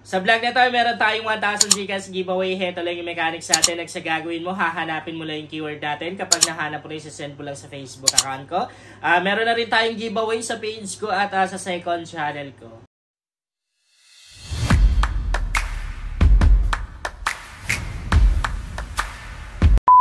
Sa vlog na to, meron tayong 1,000 Gcash giveaway. Heto lang yung mechanics natin. Sa gagawin mo, hahanapin mo lang yung keyword natin. Kapag nahanap mo rin, send mo lang sa Facebook account ko. Meron na rin tayong giveaway sa page ko at sa second channel ko.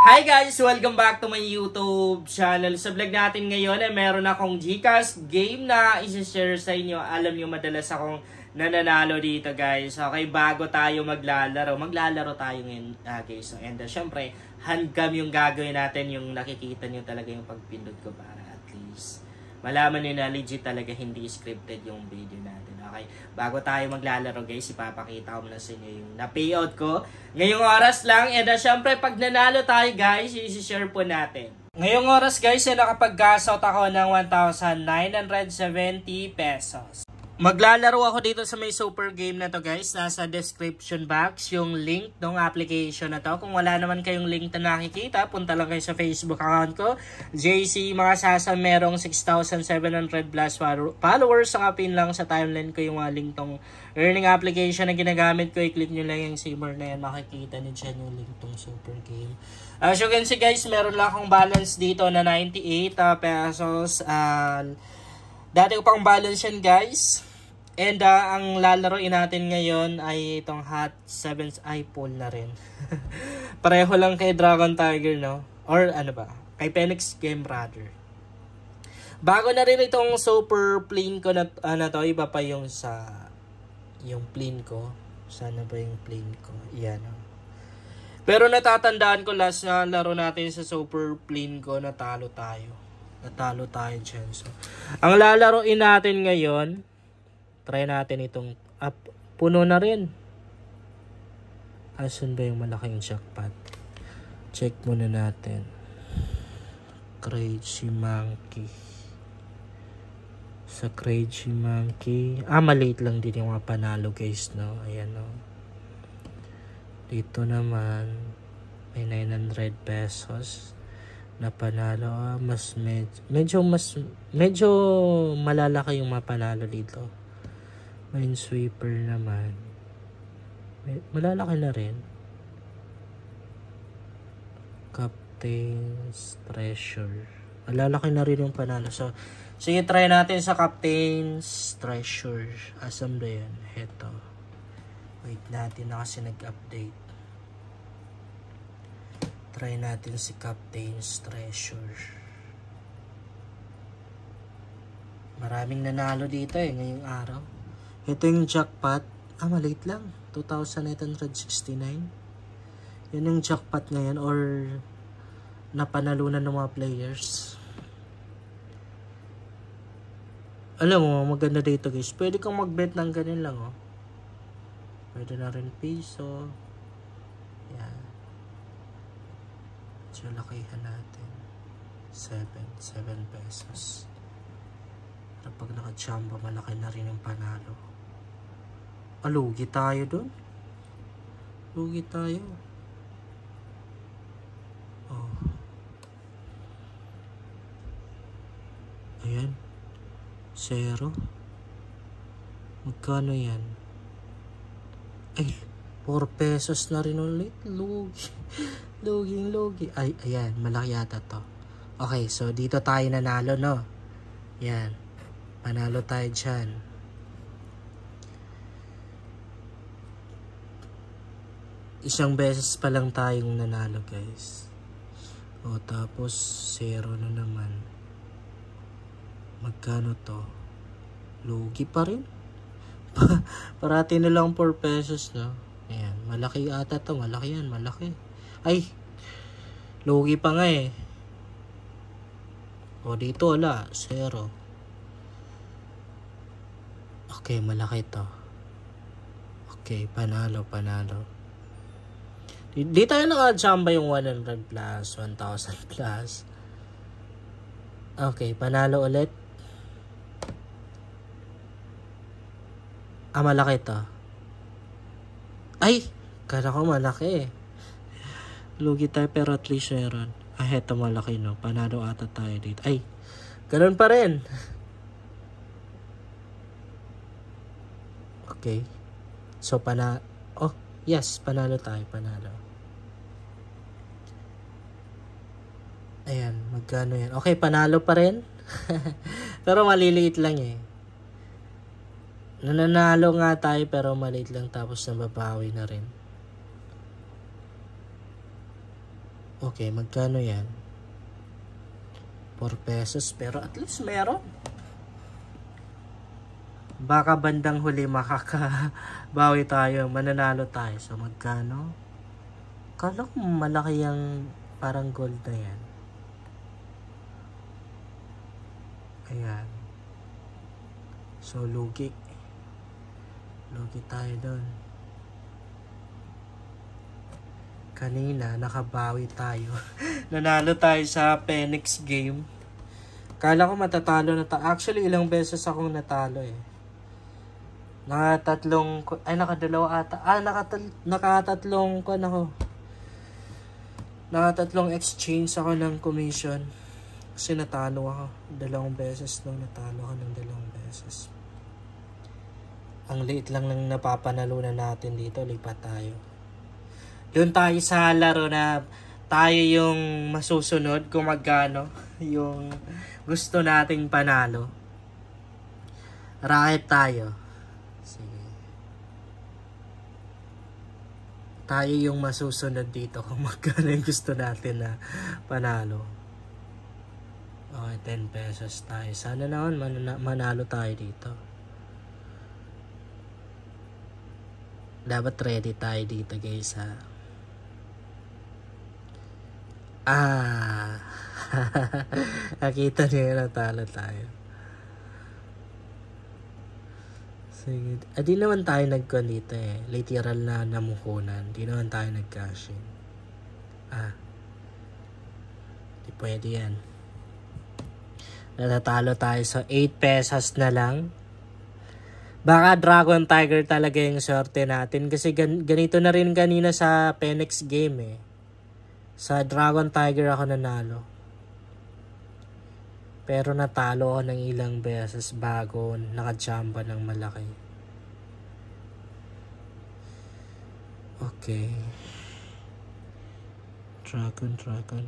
Hi guys! Welcome back to my YouTube channel. Sa vlog natin ngayon ay meron akong Gcash game na isi-share sa inyo. Alam nyo, madalas akong nananalo dito guys. Okay, bago tayo maglalaro tayo ngayon guys. And syempre, handcam yung gagawin natin. Yung nakikita nyo talaga yung pagpindot ko para at least malaman nyo na legit talaga, hindi scripted yung video natin. Okay, bago tayo maglalaro guys, ipapakita ko muna sa inyo yung na-payout ko ngayong oras lang. And syempre, pag nanalo tayo guys, isi-share po natin. Ngayong oras guys, nakapag-gasout ako ng 1,970 pesos. Maglalaro ako dito sa may super game na to guys. Nasa description box yung link ng application na to. Kung wala naman kayong link na nakikita, punta lang kayo sa Facebook account ko, JC Makasasa. Merong 6,700 plus followers. Saka pin lang sa timeline ko yung link tong earning application na ginagamit ko. I-click nyo lang yung simmer na yan. Makikita nyo dyan yung link tong super game. As you can see guys, meron lang akong balance dito na 98 pesos. Dati ko pang balance yan guys. And ang lalaroin natin ngayon ay itong Hot 7's Eye Pool na rin. Pareho lang kay Dragon Tiger, no? Or ano ba? Kay Phoenix Game Brother. Bago na rin itong super plane ko na to. Iba pa yung yung plane ko. Sana ba yung plane ko? Yan. Pero natatandaan ko last na laro natin sa super plane ko, natalo tayo. Natalo tayo dyan. So, ang lalaroin natin ngayon, try natin itong puno na rin. Asan ba yung malaking jackpot? Check muna natin. Crazy Monkey. Sa Crazy Monkey. Maliit lang din yung mga panalo guys, no? Ayan, no? Dito naman, may 900 pesos na panalo. Medyo malalaki yung mapanalo dito. Minesweeper naman. Malalaki na rin. Captain's Treasure. Malalaki na rin yung panalo. So, sige, try natin sa Captain's Treasure. Asan ba yan? Heto. Wait natin na kasi nag-update. Try natin si Captain's Treasure. Maraming nanalo dito ngayong araw. Ito yung jackpot. Maliit lang. 2,869. Yan yung jackpot ngayon or napanalunan ng mga players. Alam mo, maganda dito guys. Pwede kang mag-bet ng ganun lang, oh. Pwede na rin piso. Yan. So, lakihan natin. 7 pesos. Pero pag naka-chamba, malaki na rin yung panalo. Lugi tayo dun. Lugi tayo. Oh. Ayan. 0. Magkano yan? Ay, 4 pesos na rin ulit. Lugi. Lugi. Ay, ayan. Malaki yata to. Okay, so dito tayo nanalo, no? Yan. Panalo tayo dyan. Isang beses pa lang tayong nanalo guys. O tapos 0 na naman. Magkano to? Lugi pa rin. Parati na lang 4 pesos, no? Ayan, malaki ata to. Malaki yan, malaki. Ay, lugi pa nga eh. O dito wala, 0. Okay, malaki to. Okay, panalo. Di tayo nakachamba yung 100 plus, 1,000 plus. Okay, panalo ulit. Malaki to. Ay, kala ko malaki. Lugi tayo pero at least meron. Heto malaki, no? Panalo ata tayo dito. Ay, ganun pa rin. Okay. So, oh, yes, panalo tayo, panalo. Ayan, magkano yan? Okay, panalo pa rin. Pero maliliit lang eh. Nananalo nga tayo pero maliit lang tapos nababawi na rin. Okay, magkano yan? 4 pesos pero at least meron. Baka bandang huli makakabawi tayo, mananalo tayo. So magkano? Kala ko malaki yung parang gold na yan. Ayan. So lugi. Lugi tayo doon. Kanina, nakabawi tayo. Nanalo tayo sa Phoenix game. Kala ko matatalo na tayo. Actually, ilang beses akong natalo eh. Nakadalawa ata. Nakatatlong ko na ako. Nakatatlong exchange ako ng commission. Kasi natalo ako. 2 beses nung natalo ako ng 2 beses. Ang liit lang ng napapanalunan natin dito, lipat tayo. Doon tayo sa laro na tayo yung masusunod kung magkano yung gusto nating panalo. Racket tayo. Sige. Tayo yung masusunod dito kung magkano yung gusto natin na panalo. Okay, 10 pesos tayo. Sana naman manalo tayo dito. Dapat ready tayo dito guys ha. Nakita niyo na talo tayo. Sige. Di naman tayo nagkuhan dito eh. Literal na namuhunan. Di naman tayo nag-cash in. Di pwede yan. Natatalo tayo sa 8 pesos na lang. Baka Dragon Tiger talaga yung sorte natin. Kasi ganito na rin kanina sa Phoenix game eh. Sa Dragon Tiger ako nanalo. Pero natalo ako ng ilang beses bago nakachamba ng malaki. Okay. Dragon.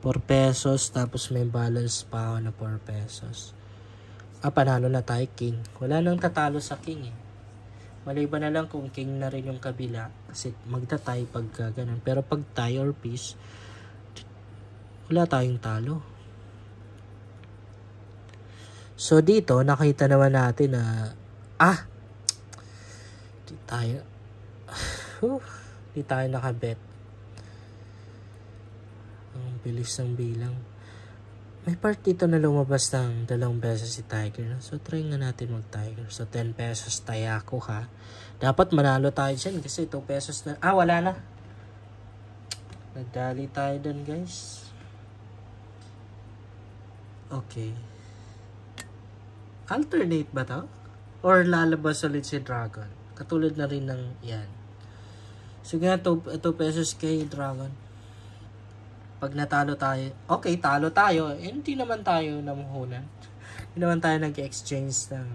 4 pesos tapos may balance pa ako na 4 pesos. Panalo na tayo king. Wala nang tatalo sa king eh. Maliban na lang kung king na rin yung kabila. Kasi magtatay pag ganun. Pero pag tie or piece, wala tayong talo. So dito, nakita naman natin na di tayo nakabet. Ang bilis ng bilang. May part dito na lumabas ng 2 beses si Tiger. So, try nga natin mag-Tiger. So, 10 pesos tayako ha. Dapat manalo tayo dyan kasi 2 pesos na. Wala na. Nagdali tayo dun guys. Okay. Alternate ba to? Or lalabas ulit si Dragon? Katulad na rin ng yan. So, nga 2 pesos kay Dragon. Pag natalo tayo, okay, talo tayo. Hindi naman tayo namuhunan. Hindi naman tayo nag-exchange ng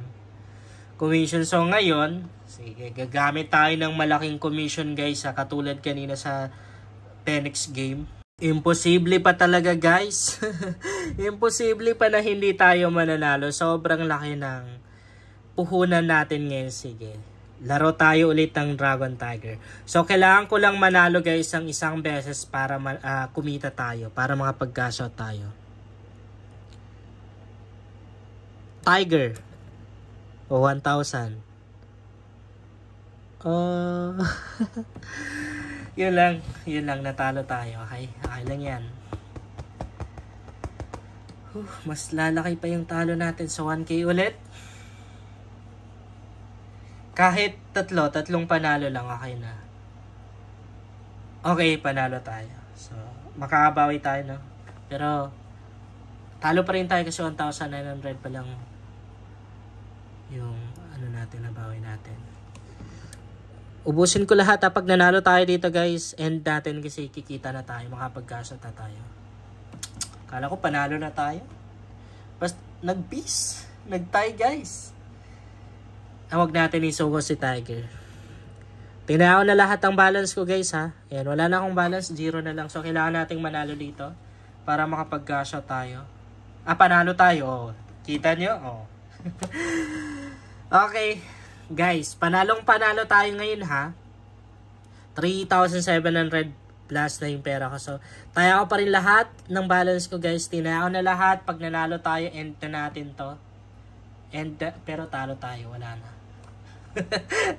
commission. So ngayon, sige, gagamit tayo ng malaking commission guys. Katulad kanina sa Phoenix game. Imposible pa talaga guys. Imposible pa na hindi tayo mananalo. Sobrang laki ng puhunan natin ngayon. Sige. Laro tayo ulit ng Dragon Tiger. So, kailangan ko lang manalo guys ang 1 beses para kumita tayo. Para makapag-cash out tayo. Tiger. 1,000. Yun lang. Natalo tayo. Okay? Okay lang yan. Mas lalaki pa yung talo natin sa 1K ulit. Kahit tatlong panalo lang, okay na. Okay, panalo tayo. So, makakabawi tayo, no? Pero, talo pa rin tayo kasi 1,900 pa lang yung nabawi natin. Ubusin ko lahat pag nanalo tayo dito guys. End natin kasi kikita na tayo. Makapag-cash out na tayo. Kala ko panalo na tayo. Basta nag-peace. Nag-tie guys. Huwag natin isuko si Tiger. Tinao na lahat ng balance ko guys ha. Ayan, wala na akong balance, 0 na lang. So kailangan nating manalo dito para makapag-cash out tayo. Panalo tayo. Oh. Kita nyo? Oh. Okay. Guys, panalo tayo ngayon ha. 3,700 plus na yung pera ko. So, tayo ko pa rin lahat ng balance ko guys. Tinao na lahat. Pag nanalo tayo, end na natin to. Pero talo tayo. Wala na.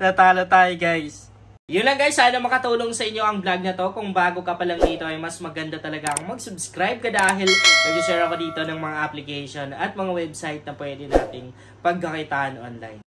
Natalo tayo guys. Yun lang guys, sana makatulong sa inyo ang vlog na to. Kung bago ka pa lang dito ay mas maganda talaga kung mag-subscribe ka dahil nag-share ako dito ng mga application at mga website na pwede nating pagkakitaan online.